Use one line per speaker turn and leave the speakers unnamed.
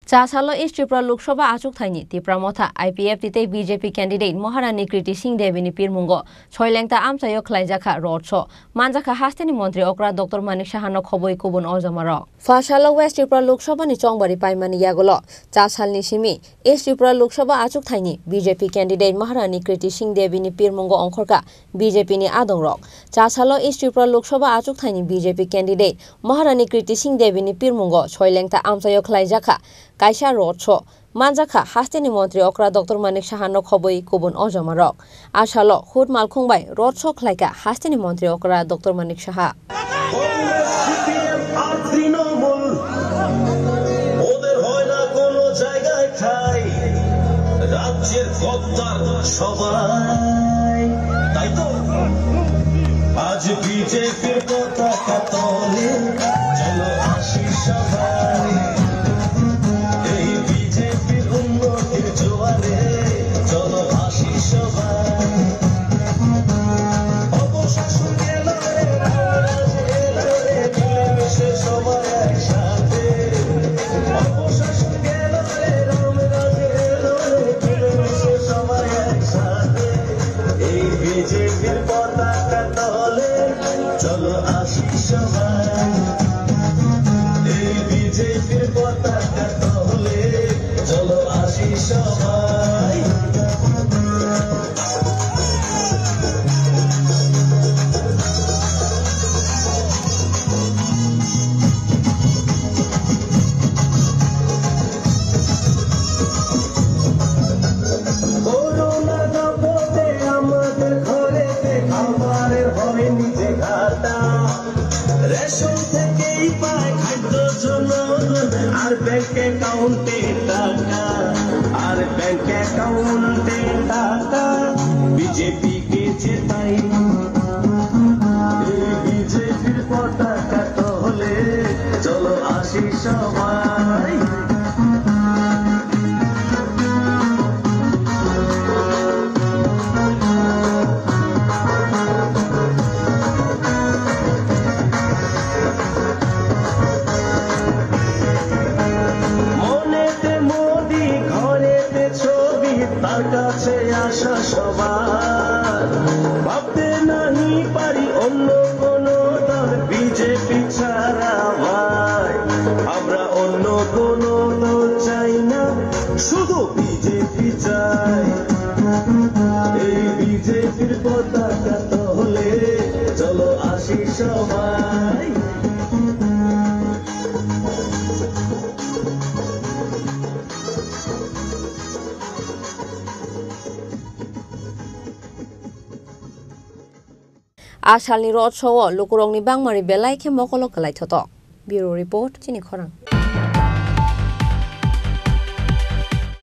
চাসালো east Tripura Lok Sabha আচুক থাইনি Tripura Motha IPF তিতে বিজেপি ক্যান্ডিডেট মহারানী কৃতি সিং দেবিনি পিরমুঙ্গ ছয়লেংতা আমচায়ক খ্লাইজাখা রডস মানজাখা হাস্তেনি মন্ত্রী অকরা ডক্টর মানিক সাহানো খবই কুবুন অজমার ফাশালো ওয়েস্ট ত্রিপুরা লোকসভানি চংবারি পাইমানি ইয়াগল চাসালনি সিমি ইস্ট ত্রিপুরা লোকসভা আচুক থাইনি বিজেপি ক্যান্ডিডেট মহারানী কৃতি সিং দেবিনি পিরমুঙ্গ অংখরকা বিজেপিনি আদং রক চাসালো ইস্ট ত্রিপুরা লোকসভা আচুক থাইনি বিজেপি ক্যান্ডিডেট মহারানী কৃতি সিং দেবিনি পিরমুঙ্গ ছয়লেংতা আমচায়ক খ্লাইজাখা কাইসা রডস মানজাখা হাস্তেনি মন্ত্রী অকরা ডক্টর মানিক সাহানো খবই কুবুন অজমারক আশাল হুট মালখুংবাই রডস খ্লাইকা হাস্তেনি মন্ত্রী অকরা ডক্টর মানিক সাহা
রাজ্যের কর্তার সবাই তাই তো আজ বিজেপির পতাকা তলে চলো আসি সবাই এই বিজেপির উন্নতির জোয়ারে চলো আসি সবাই অবশাসন এলো রে রাজ এলো রে মিলেমিশে সবাই একসাথে অবশাসন গেল রে রামরাজ এলো রে মিলেমিশে সবাই একসাথে এই বিজেপির পতাকা তলে চলো আসি সবাই এই বিজেপির পতাকা তলে চলো আসি সবাই করোনা দাপটে আমাদের ঘরেতে খাবারের হয়নি যে ঘাটা রেশন থেকেই পায় খাদ্য জনগণ আর ব্যাংক অ্যাকাউন্টে টাকা আর ব্যাংক অ্যাকাউন্টে টাকা বিজেপিকে জেতাই এই বিজেপির পতাকা তলে চলো আসি সবাই মনেতে মোদি ঘরেতে ছবি তার কাছে আসা সবার ভাবতে নাহি পারি অন্য কোন দল বিজেপি ছাড়া ভাই আমরা অন্য কোন দল চাই না শুধু বিজেপি চাই এই বিজেপির পতাকা তলে চলো আসি সবাই
আশালনি রড সহ লোকরংনি বাংমারি বেলাইকে মকল কালাই থত ব্যুরো রিপোর্ট চিনি খরাং।